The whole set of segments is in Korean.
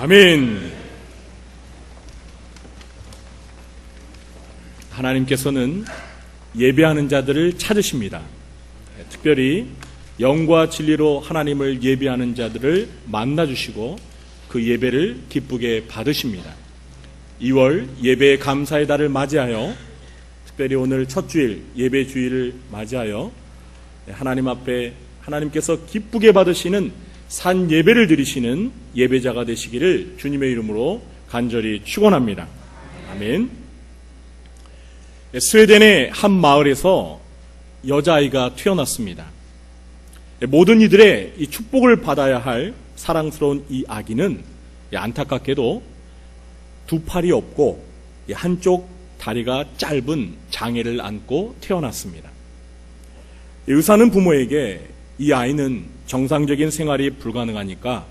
아멘. 하나님께서는 예배하는 자들을 찾으십니다. 특별히 영과 진리로 하나님을 예배하는 자들을 만나주시고 그 예배를 기쁘게 받으십니다. 2월 예배의 감사의 달을 맞이하여 특별히 오늘 첫 주일 예배 주일을 맞이하여 하나님 앞에 하나님께서 기쁘게 받으시는 산 예배를 드리시는 예배자가 되시기를 주님의 이름으로 간절히 축원합니다. 아멘. 스웨덴의 한 마을에서 여자아이가 태어났습니다. 모든 이들의 이 축복을 받아야 할 사랑스러운 이 아기는 안타깝게도 두 팔이 없고 한쪽 다리가 짧은 장애를 안고 태어났습니다. 의사는 부모에게 이 아이는 정상적인 생활이 불가능하니까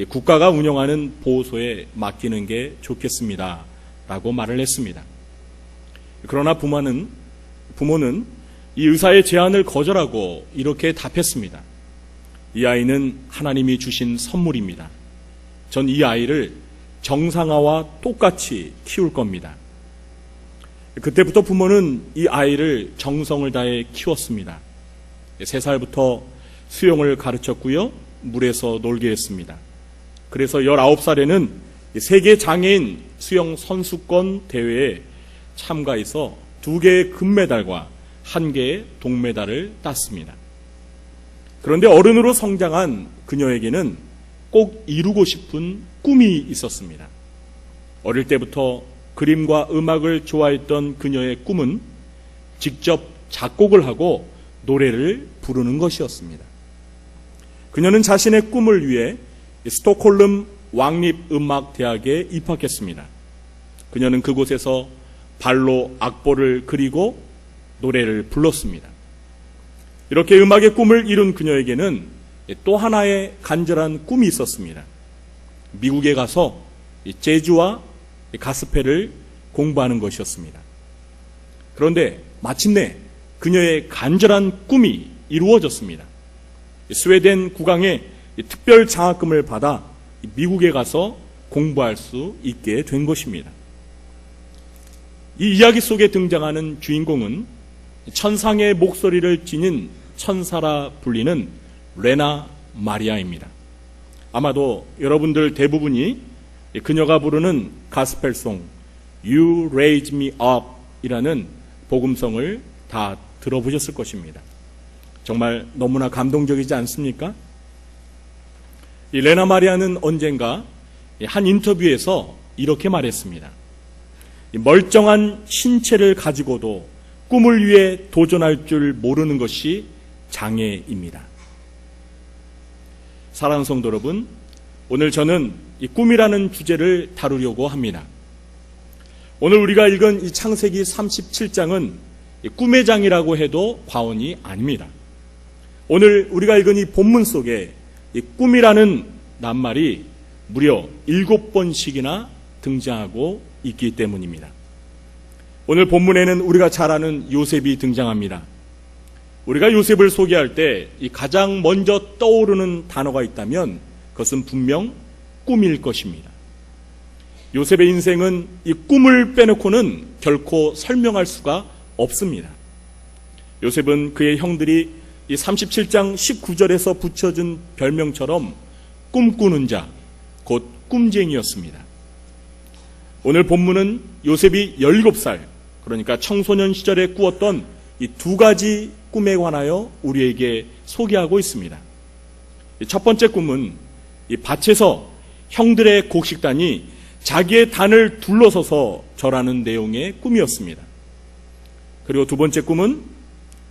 국가가 운영하는 보호소에 맡기는 게 좋겠습니다 라고 말을 했습니다. 그러나 부모는 이 의사의 제안을 거절하고 이렇게 답했습니다. 이 아이는 하나님이 주신 선물입니다. 전 이 아이를 정상아와 똑같이 키울 겁니다. 그때부터 부모는 이 아이를 정성을 다해 키웠습니다. 3살부터 수영을 가르쳤고요. 물에서 놀게 했습니다. 그래서 19살에는 세계 장애인 수영 선수권 대회에 참가해서 2개의 금메달과 1개의 동메달을 땄습니다. 그런데 어른으로 성장한 그녀에게는 꼭 이루고 싶은 꿈이 있었습니다. 어릴 때부터 그림과 음악을 좋아했던 그녀의 꿈은 직접 작곡을 하고 노래를 부르는 것이었습니다. 그녀는 자신의 꿈을 위해 스톡홀름 왕립음악대학에 입학했습니다. 그녀는 그곳에서 발로 악보를 그리고 노래를 불렀습니다. 이렇게 음악의 꿈을 이룬 그녀에게는 또 하나의 간절한 꿈이 있었습니다. 미국에 가서 재즈와 가스펠을 공부하는 것이었습니다. 그런데 마침내 그녀의 간절한 꿈이 이루어졌습니다. 스웨덴 국왕의 특별 장학금을 받아 미국에 가서 공부할 수 있게 된 것입니다. 이 이야기 속에 등장하는 주인공은 천상의 목소리를 지닌 천사라 불리는 레나 마리아입니다. 아마도 여러분들 대부분이 그녀가 부르는 가스펠송 You Raise Me Up 이라는 복음성을 다 들어보셨을 것입니다. 정말 너무나 감동적이지 않습니까? 이 레나 마리아는 언젠가 한 인터뷰에서 이렇게 말했습니다. 멀쩡한 신체를 가지고도 꿈을 위해 도전할 줄 모르는 것이 장애입니다. 사랑하는 성도 여러분, 오늘 저는 이 꿈이라는 주제를 다루려고 합니다. 오늘 우리가 읽은 이 창세기 37장은 꿈의 장이라고 해도 과언이 아닙니다. 오늘 우리가 읽은 이 본문 속에 이 꿈이라는 낱말이 무려 7번씩이나 등장하고 있기 때문입니다. 오늘 본문에는 우리가 잘 아는 요셉이 등장합니다. 우리가 요셉을 소개할 때 이 가장 먼저 떠오르는 단어가 있다면 그것은 분명 꿈일 것입니다. 요셉의 인생은 이 꿈을 빼놓고는 결코 설명할 수가 없습니다. 요셉은 그의 형들이 이 37장 19절에서 붙여준 별명처럼 꿈꾸는 자, 곧 꿈쟁이였습니다. 오늘 본문은 요셉이 17살, 그러니까 청소년 시절에 꾸었던 이 2가지 꿈에 관하여 우리에게 소개하고 있습니다. 첫 번째 꿈은 이 밭에서 형들의 곡식단이 자기의 단을 둘러서서 절하는 내용의 꿈이었습니다. 그리고 두 번째 꿈은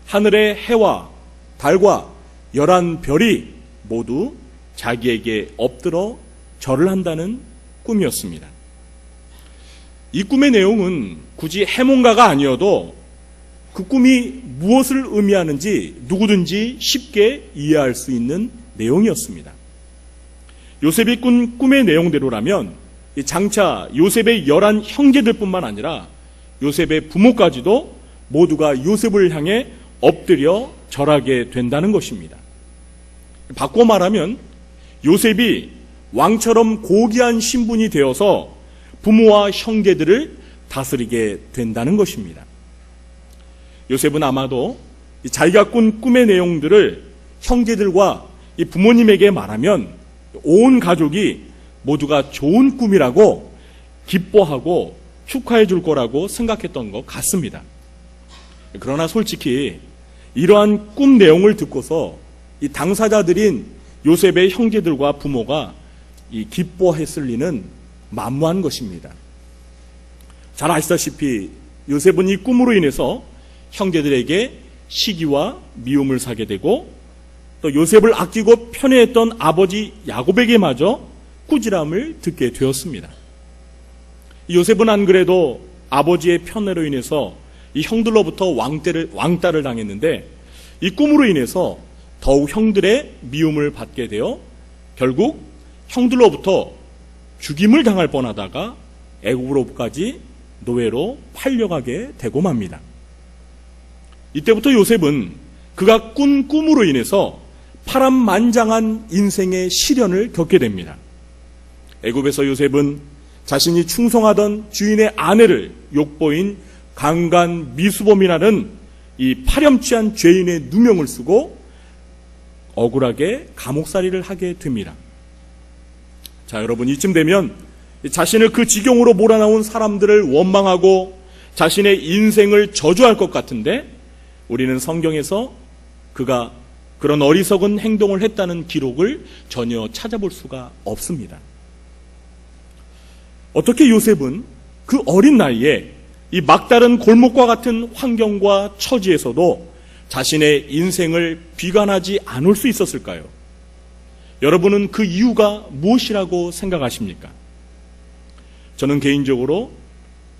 하늘의 해와 달과 11별이 모두 자기에게 엎드러 절을 한다는 꿈이었습니다. 이 꿈의 내용은 굳이 해몽가가 아니어도 그 꿈이 무엇을 의미하는지 누구든지 쉽게 이해할 수 있는 내용이었습니다. 요셉이 꾼 꿈의 내용대로라면 장차 요셉의 11 형제들뿐만 아니라 요셉의 부모까지도 모두가 요셉을 향해 엎드려 절하게 된다는 것입니다. 바꿔 말하면 요셉이 왕처럼 고귀한 신분이 되어서 부모와 형제들을 다스리게 된다는 것입니다. 요셉은 아마도 자기가 꾼 꿈의 내용들을 형제들과 이 부모님에게 말하면 온 가족이 모두가 좋은 꿈이라고 기뻐하고 축하해 줄 거라고 생각했던 것 같습니다. 그러나 솔직히 이러한 꿈 내용을 듣고서 이 당사자들인 요셉의 형제들과 부모가 이 기뻐했을 리는 만무한 것입니다. 잘 아시다시피 요셉은 이 꿈으로 인해서 형제들에게 시기와 미움을 사게 되고 또 요셉을 아끼고 편애했던 아버지 야곱에게마저 꾸지람을 듣게 되었습니다. 요셉은 안 그래도 아버지의 편애로 인해서 이 형들로부터 왕따를 당했는데 이 꿈으로 인해서 더욱 형들의 미움을 받게 되어 결국 형들로부터 죽임을 당할 뻔하다가 애굽으로까지 노예로 팔려가게 되고 맙니다. 이때부터 요셉은 그가 꾼 꿈으로 인해서 파란만장한 인생의 시련을 겪게 됩니다. 애굽에서 요셉은 자신이 충성하던 주인의 아내를 욕보인 강간 미수범이라는 이 파렴치한 죄인의 누명을 쓰고 억울하게 감옥살이를 하게 됩니다. 자, 여러분, 이쯤 되면 자신을 그 지경으로 몰아넣은 사람들을 원망하고 자신의 인생을 저주할 것 같은데 우리는 성경에서 그가 그런 어리석은 행동을 했다는 기록을 전혀 찾아볼 수가 없습니다. 어떻게 요셉은 그 어린 나이에 이 막다른 골목과 같은 환경과 처지에서도 자신의 인생을 비관하지 않을 수 있었을까요? 여러분은 그 이유가 무엇이라고 생각하십니까? 저는 개인적으로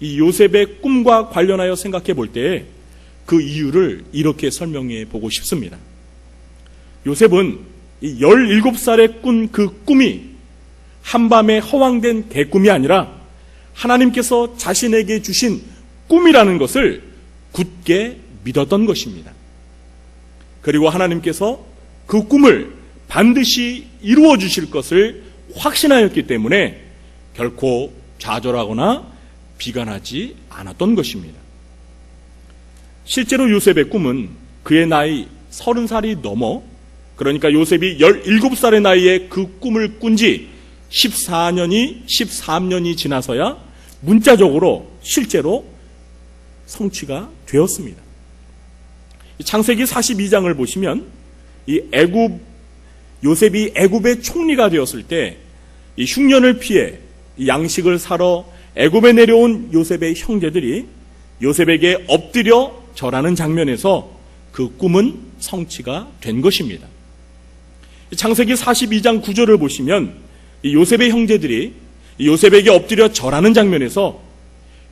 이 요셉의 꿈과 관련하여 생각해 볼 때 그 이유를 이렇게 설명해 보고 싶습니다. 요셉은 이 17살에 꾼 그 꿈이 한밤에 허황된 개꿈이 아니라 하나님께서 자신에게 주신 꿈이라는 것을 굳게 믿었던 것입니다. 그리고 하나님께서 그 꿈을 반드시 이루어 주실 것을 확신하였기 때문에 결코 좌절하거나 비관하지 않았던 것입니다. 실제로 요셉의 꿈은 그의 나이 30살이 넘어, 그러니까 요셉이 17살의 나이에 그 꿈을 꾼 지 13년이 지나서야 문자적으로 실제로 성취가 되었습니다. 창세기 42장을 보시면 요셉이 애굽의 총리가 되었을 때 이 흉년을 피해 양식을 사러 애굽에 내려온 요셉의 형제들이 요셉에게 엎드려 절하는 장면에서 그 꿈은 성취가 된 것입니다. 창세기 42장 9절을 보시면 이 요셉의 형제들이 요셉에게 엎드려 절하는 장면에서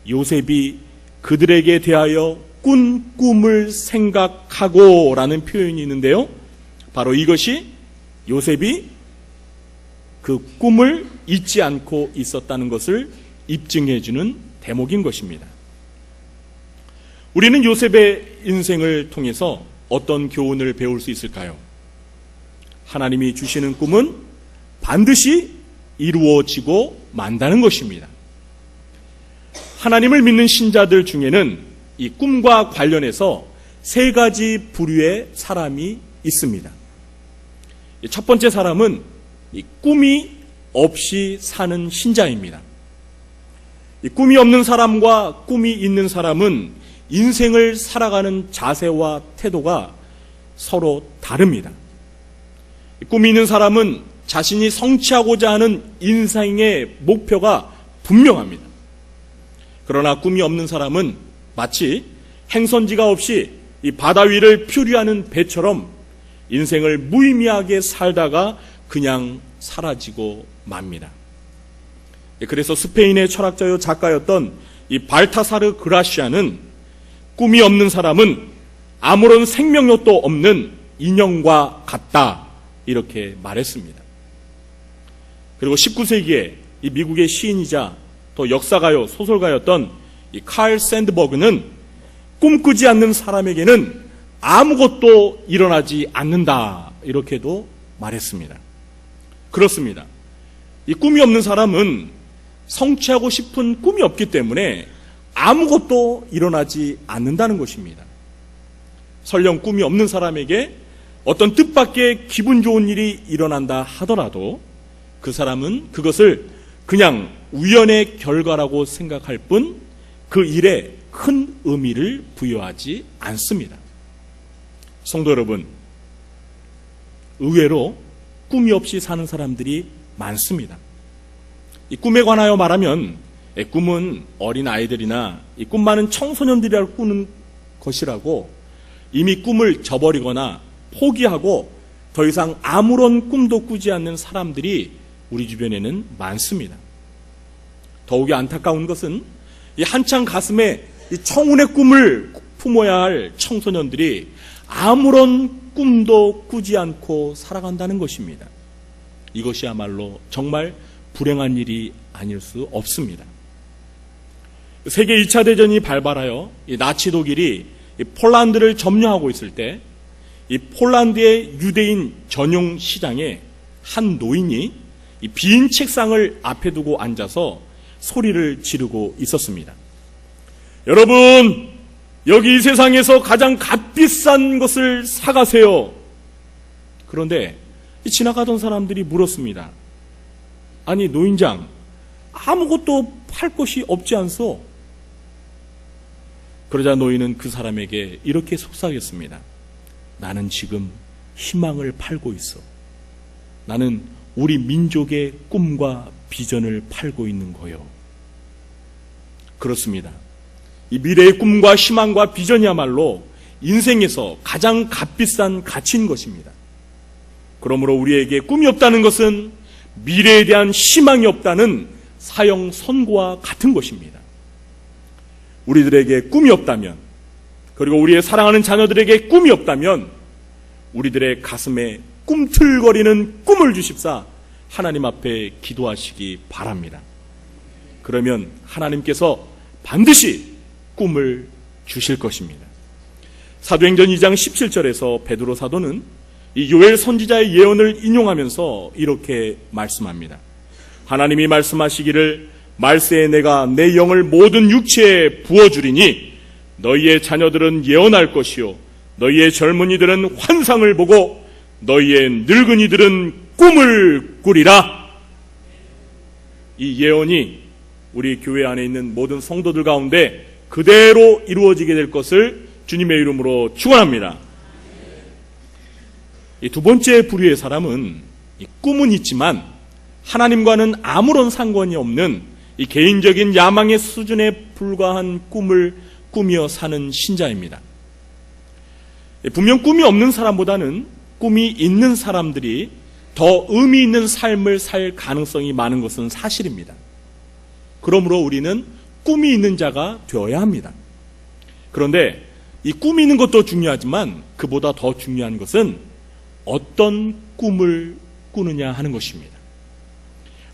요셉이 그들에게 대하여 꾼 꿈을 생각하고 라는 표현이 있는데요, 바로 이것이 요셉이 그 꿈을 잊지 않고 있었다는 것을 입증해 주는 대목인 것입니다. 우리는 요셉의 인생을 통해서 어떤 교훈을 배울 수 있을까요? 하나님이 주시는 꿈은 반드시 이루어지고 만다는 것입니다. 하나님을 믿는 신자들 중에는 이 꿈과 관련해서 세 가지 부류의 사람이 있습니다. 첫 번째 사람은 이 꿈이 없이 사는 신자입니다. 이 꿈이 없는 사람과 꿈이 있는 사람은 인생을 살아가는 자세와 태도가 서로 다릅니다. 꿈이 있는 사람은 자신이 성취하고자 하는 인생의 목표가 분명합니다. 그러나 꿈이 없는 사람은 마치 행선지가 없이 이 바다 위를 표류하는 배처럼 인생을 무의미하게 살다가 그냥 사라지고 맙니다. 그래서 스페인의 철학자요 작가였던 이 발타사르 그라시아는 꿈이 없는 사람은 아무런 생명력도 없는 인형과 같다, 이렇게 말했습니다. 그리고 19세기에 이 미국의 시인이자 또 역사가요 소설가였던 이 칼 샌드버그는 꿈꾸지 않는 사람에게는 아무것도 일어나지 않는다, 이렇게도 말했습니다. 그렇습니다. 이 꿈이 없는 사람은 성취하고 싶은 꿈이 없기 때문에 아무것도 일어나지 않는다는 것입니다. 설령 꿈이 없는 사람에게 어떤 뜻밖의 기분 좋은 일이 일어난다 하더라도 그 사람은 그것을 그냥 우연의 결과라고 생각할 뿐 그 일에 큰 의미를 부여하지 않습니다. 성도 여러분, 의외로 꿈이 없이 사는 사람들이 많습니다. 이 꿈에 관하여 말하면 꿈은 어린 아이들이나 이 꿈 많은 청소년들이 꾸는 것이라고 이미 꿈을 저버리거나 포기하고 더 이상 아무런 꿈도 꾸지 않는 사람들이 우리 주변에는 많습니다. 더욱이 안타까운 것은 이 한창 가슴에 이 청운의 꿈을 품어야 할 청소년들이 아무런 꿈도 꾸지 않고 살아간다는 것입니다. 이것이야말로 정말 불행한 일이 아닐 수 없습니다. 세계 2차 대전이 발발하여 이 나치 독일이 이 폴란드를 점령하고 있을 때 이 폴란드의 유대인 전용 시장에 한 노인이 이 빈 책상을 앞에 두고 앉아서 소리를 지르고 있었습니다. 여러분, 여기 이 세상에서 가장 값비싼 것을 사가세요. 그런데 지나가던 사람들이 물었습니다. 아니, 노인장, 아무것도 팔 것이 없지 않소? 그러자 노인은 그 사람에게 이렇게 속삭였습니다. 나는 지금 희망을 팔고 있어. 나는 우리 민족의 꿈과 비전을 팔고 있는 거요. 그렇습니다. 이 미래의 꿈과 희망과 비전이야말로 인생에서 가장 값비싼 가치인 것입니다. 그러므로 우리에게 꿈이 없다는 것은 미래에 대한 희망이 없다는 사형 선고와 같은 것입니다. 우리들에게 꿈이 없다면, 그리고 우리의 사랑하는 자녀들에게 꿈이 없다면 우리들의 가슴에 꿈틀거리는 꿈을 주십사 하나님 앞에 기도하시기 바랍니다. 그러면 하나님께서 반드시 꿈을 주실 것입니다. 사도행전 2장 17절에서 베드로 사도는 이 요엘 선지자의 예언을 인용하면서 이렇게 말씀합니다. 하나님이 말씀하시기를 말세에 내가 내 영을 모든 육체에 부어주리니 너희의 자녀들은 예언할 것이요 너희의 젊은이들은 환상을 보고 너희의 늙은이들은 꿈을 꾸리라. 이 예언이 우리 교회 안에 있는 모든 성도들 가운데 그대로 이루어지게 될 것을 주님의 이름으로 축원합니다. 이 두 번째 부류의 사람은 이 꿈은 있지만 하나님과는 아무런 상관이 없는 이 개인적인 야망의 수준에 불과한 꿈을 꾸며 사는 신자입니다. 분명 꿈이 없는 사람보다는 꿈이 있는 사람들이 더 의미 있는 삶을 살 가능성이 많은 것은 사실입니다. 그러므로 우리는 꿈이 있는 자가 되어야 합니다. 그런데 이 꿈이 있는 것도 중요하지만 그보다 더 중요한 것은 어떤 꿈을 꾸느냐 하는 것입니다.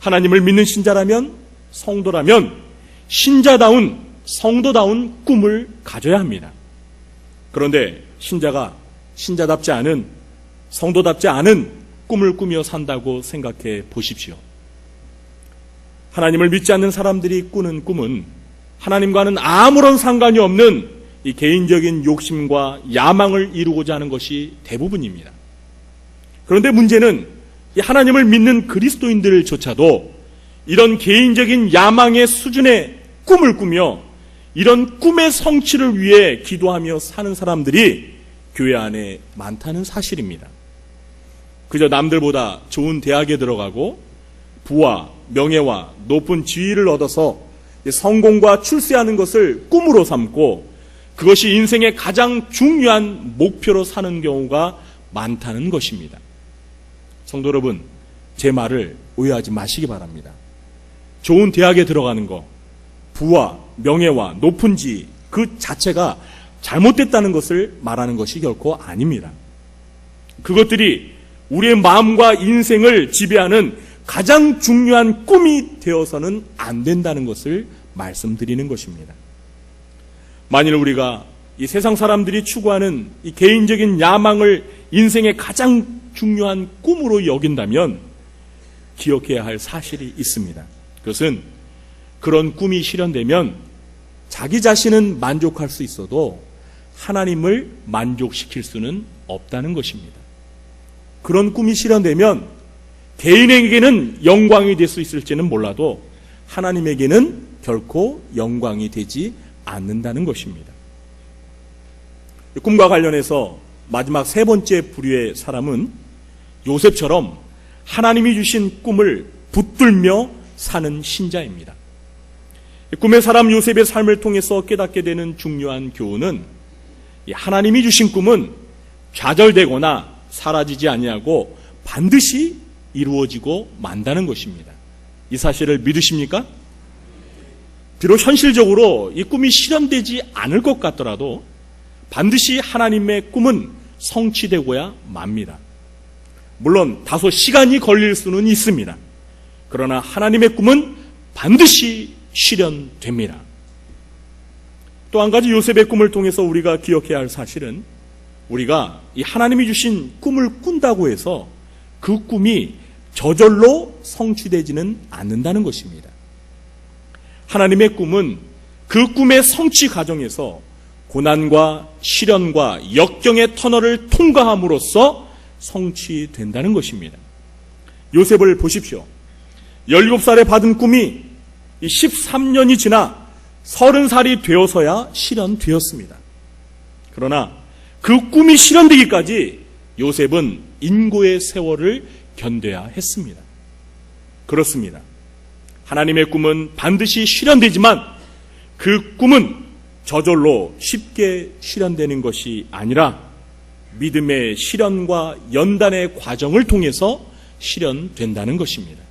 하나님을 믿는 신자라면, 성도라면 신자다운, 성도다운 꿈을 가져야 합니다. 그런데 신자가 신자답지 않은, 성도답지 않은 꿈을 꾸며 산다고 생각해 보십시오. 하나님을 믿지 않는 사람들이 꾸는 꿈은 하나님과는 아무런 상관이 없는 이 개인적인 욕심과 야망을 이루고자 하는 것이 대부분입니다. 그런데 문제는 이 하나님을 믿는 그리스도인들조차도 이런 개인적인 야망의 수준의 꿈을 꾸며 이런 꿈의 성취를 위해 기도하며 사는 사람들이 교회 안에 많다는 사실입니다. 그저 남들보다 좋은 대학에 들어가고 부와 명예와 높은 지위를 얻어서 성공과 출세하는 것을 꿈으로 삼고 그것이 인생의 가장 중요한 목표로 사는 경우가 많다는 것입니다. 성도 여러분, 제 말을 오해하지 마시기 바랍니다. 좋은 대학에 들어가는 것, 부와 명예와 높은 지위 그 자체가 잘못됐다는 것을 말하는 것이 결코 아닙니다. 그것들이 우리의 마음과 인생을 지배하는 가장 중요한 꿈이 되어서는 안 된다는 것을 말씀드리는 것입니다. 만일 우리가 이 세상 사람들이 추구하는 이 개인적인 야망을 인생의 가장 중요한 꿈으로 여긴다면 기억해야 할 사실이 있습니다. 그것은 그런 꿈이 실현되면 자기 자신은 만족할 수 있어도 하나님을 만족시킬 수는 없다는 것입니다. 그런 꿈이 실현되면 개인에게는 영광이 될 수 있을지는 몰라도 하나님에게는 결코 영광이 되지 않는다는 것입니다. 꿈과 관련해서 마지막 세 번째 부류의 사람은 요셉처럼 하나님이 주신 꿈을 붙들며 사는 신자입니다. 꿈의 사람 요셉의 삶을 통해서 깨닫게 되는 중요한 교훈은 하나님이 주신 꿈은 좌절되거나 사라지지 아니하고 반드시 이루어지고 만다는 것입니다. 이 사실을 믿으십니까? 비록 현실적으로 이 꿈이 실현되지 않을 것 같더라도 반드시 하나님의 꿈은 성취되고야 맙니다. 물론 다소 시간이 걸릴 수는 있습니다. 그러나 하나님의 꿈은 반드시 실현됩니다. 또 한 가지 요셉의 꿈을 통해서 우리가 기억해야 할 사실은 우리가 이 하나님이 주신 꿈을 꾼다고 해서 그 꿈이 저절로 성취되지는 않는다는 것입니다. 하나님의 꿈은 그 꿈의 성취 과정에서 고난과 시련과 역경의 터널을 통과함으로써 성취된다는 것입니다. 요셉을 보십시오. 17살에 받은 꿈이 13년이 지나 30살이 되어서야 실현되었습니다. 그러나 그 꿈이 실현되기까지 요셉은 인고의 세월을 견뎌야 했습니다. 그렇습니다. 하나님의 꿈은 반드시 실현되지만 그 꿈은 저절로 쉽게 실현되는 것이 아니라 믿음의 실현과 연단의 과정을 통해서 실현된다는 것입니다.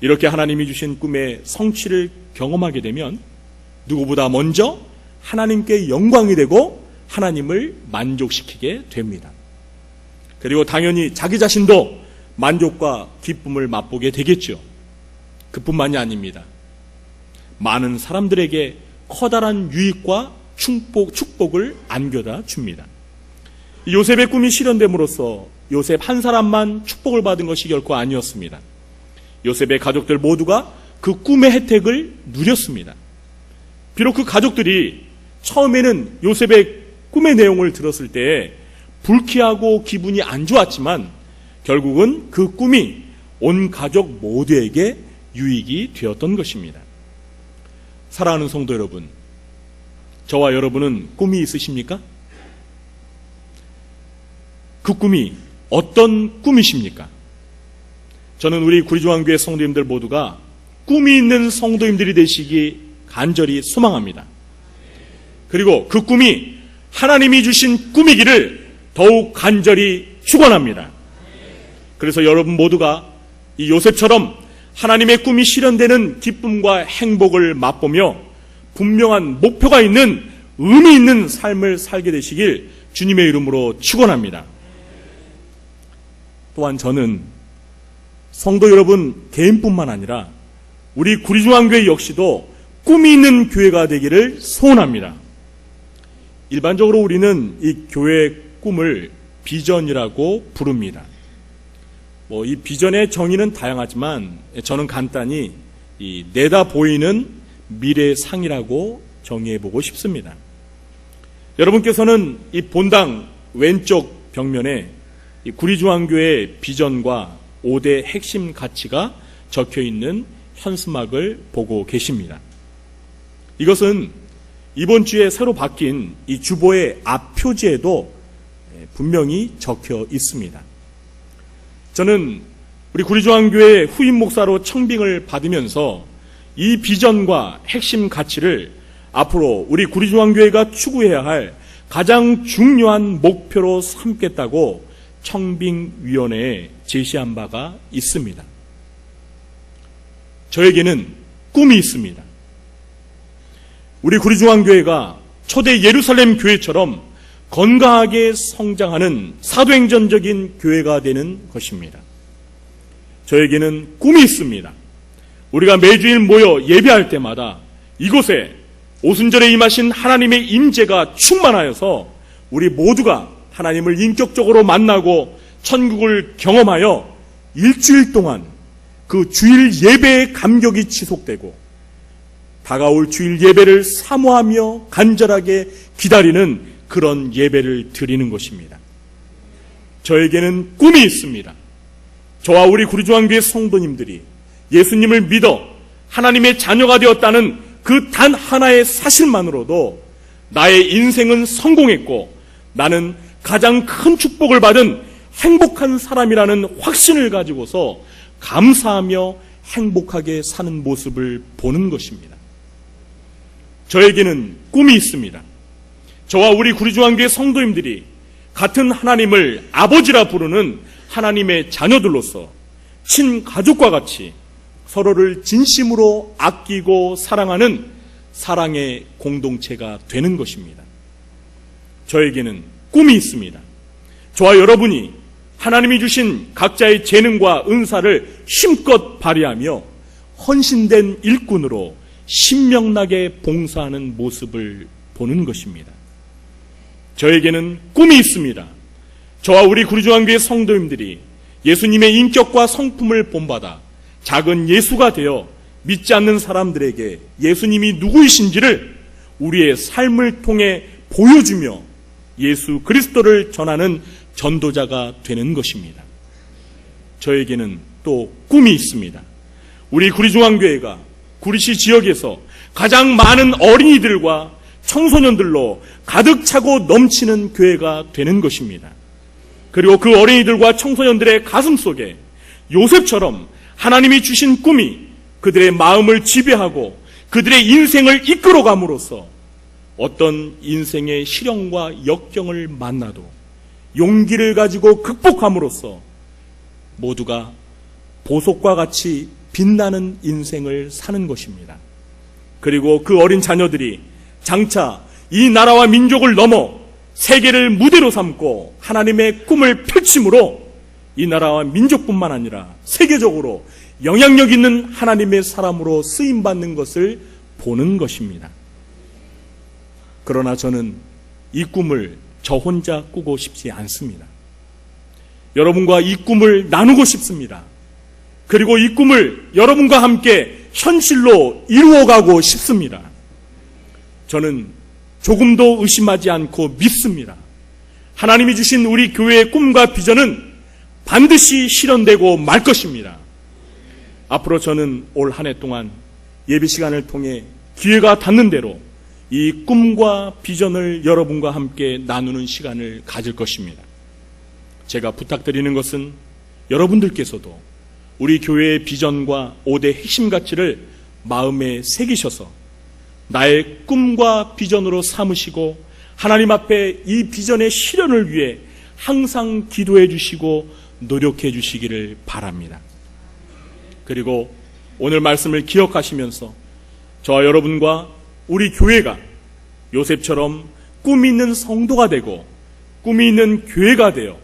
이렇게 하나님이 주신 꿈의 성취를 경험하게 되면 누구보다 먼저 하나님께 영광이 되고 하나님을 만족시키게 됩니다. 그리고 당연히 자기 자신도 만족과 기쁨을 맛보게 되겠죠. 그뿐만이 아닙니다. 많은 사람들에게 커다란 유익과 축복을 안겨다 줍니다. 요셉의 꿈이 실현됨으로써 요셉 한 사람만 축복을 받은 것이 결코 아니었습니다. 요셉의 가족들 모두가 그 꿈의 혜택을 누렸습니다. 비록 그 가족들이 처음에는 요셉의 꿈의 내용을 들었을 때 불쾌하고 기분이 안 좋았지만 결국은 그 꿈이 온 가족 모두에게 유익이 되었던 것입니다. 사랑하는 성도 여러분, 저와 여러분은 꿈이 있으십니까? 그 꿈이 어떤 꿈이십니까? 저는 우리 구리중앙교회 성도님들 모두가 꿈이 있는 성도님들이 되시기 간절히 소망합니다. 그리고 그 꿈이 하나님이 주신 꿈이기를 더욱 간절히 축원합니다. 그래서 여러분 모두가 이 요셉처럼 하나님의 꿈이 실현되는 기쁨과 행복을 맛보며 분명한 목표가 있는 의미 있는 삶을 살게 되시길 주님의 이름으로 축원합니다. 또한 저는 성도 여러분 개인뿐만 아니라 우리 구리중앙교회 역시도 꿈이 있는 교회가 되기를 소원합니다. 일반적으로 우리는 이 교회의 꿈을 비전이라고 부릅니다. 이 비전의 정의는 다양하지만 저는 간단히 이 내다 보이는 미래상이라고 정의해보고 싶습니다. 여러분께서는 이 본당 왼쪽 벽면에 이 구리중앙교회의 비전과 5대 핵심 가치가 적혀있는 현수막을 보고 계십니다. 이것은 이번 주에 새로 바뀐 이 주보의 앞 표지에도 분명히 적혀 있습니다. 저는 우리 구리중앙교회 후임 목사로 청빙을 받으면서 이 비전과 핵심 가치를 앞으로 우리 구리중앙교회가 추구해야 할 가장 중요한 목표로 삼겠다고 청빙위원회에 제시한 바가 있습니다. 저에게는 꿈이 있습니다. 우리 구리중앙교회가 초대 예루살렘 교회처럼 건강하게 성장하는 사도행전적인 교회가 되는 것입니다. 저에게는 꿈이 있습니다. 우리가 매주일 모여 예배할 때마다 이곳에 오순절에 임하신 하나님의 임재가 충만하여서 우리 모두가 하나님을 인격적으로 만나고 천국을 경험하여 일주일 동안 그 주일 예배의 감격이 지속되고 다가올 주일 예배를 사모하며 간절하게 기다리는 그런 예배를 드리는 것입니다. 저에게는 꿈이 있습니다. 저와 우리 구리중앙교회 성도님들이 예수님을 믿어 하나님의 자녀가 되었다는 그 단 하나의 사실만으로도 나의 인생은 성공했고 나는 가장 큰 축복을 받은 행복한 사람이라는 확신을 가지고서 감사하며 행복하게 사는 모습을 보는 것입니다. 저에게는 꿈이 있습니다. 저와 우리 구리중앙교회 성도님들이 같은 하나님을 아버지라 부르는 하나님의 자녀들로서 친가족과 같이 서로를 진심으로 아끼고 사랑하는 사랑의 공동체가 되는 것입니다. 저에게는 꿈이 있습니다. 저와 여러분이 하나님이 주신 각자의 재능과 은사를 힘껏 발휘하며 헌신된 일꾼으로 신명나게 봉사하는 모습을 보는 것입니다. 저에게는 꿈이 있습니다. 저와 우리 구리중앙교회 성도님들이 예수님의 인격과 성품을 본받아 작은 예수가 되어 믿지 않는 사람들에게 예수님이 누구이신지를 우리의 삶을 통해 보여주며 예수 그리스도를 전하는 전도자가 되는 것입니다. 저에게는 또 꿈이 있습니다. 우리 구리중앙교회가 구리시 지역에서 가장 많은 어린이들과 청소년들로 가득 차고 넘치는 교회가 되는 것입니다. 그리고 그 어린이들과 청소년들의 가슴 속에 요셉처럼 하나님이 주신 꿈이 그들의 마음을 지배하고 그들의 인생을 이끌어감으로써 어떤 인생의 시련과 역경을 만나도 용기를 가지고 극복함으로써 모두가 보석과 같이 빛나는 인생을 사는 것입니다. 그리고 그 어린 자녀들이 장차 이 나라와 민족을 넘어 세계를 무대로 삼고 하나님의 꿈을 펼침으로 이 나라와 민족뿐만 아니라 세계적으로 영향력 있는 하나님의 사람으로 쓰임받는 것을 보는 것입니다. 그러나 저는 이 꿈을 저 혼자 꾸고 싶지 않습니다. 여러분과 이 꿈을 나누고 싶습니다. 그리고 이 꿈을 여러분과 함께 현실로 이루어가고 싶습니다. 저는 조금도 의심하지 않고 믿습니다. 하나님이 주신 우리 교회의 꿈과 비전은 반드시 실현되고 말 것입니다. 앞으로 저는 올 한 해 동안 예배 시간을 통해 기회가 닿는 대로 이 꿈과 비전을 여러분과 함께 나누는 시간을 가질 것입니다. 제가 부탁드리는 것은 여러분들께서도 우리 교회의 비전과 5대 핵심 가치를 마음에 새기셔서 나의 꿈과 비전으로 삼으시고 하나님 앞에 이 비전의 실현을 위해 항상 기도해 주시고 노력해 주시기를 바랍니다. 그리고 오늘 말씀을 기억하시면서 저와 여러분과 우리 교회가 요셉처럼 꿈이 있는 성도가 되고 꿈이 있는 교회가 되어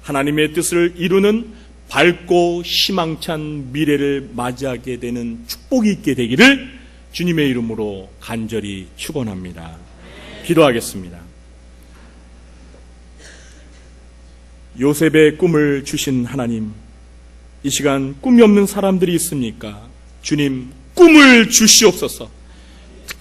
하나님의 뜻을 이루는 밝고 희망찬 미래를 맞이하게 되는 축복이 있게 되기를 주님의 이름으로 간절히 축원합니다. 기도하겠습니다. 요셉의 꿈을 주신 하나님, 이 시간 꿈이 없는 사람들이 있습니까? 주님, 꿈을 주시옵소서.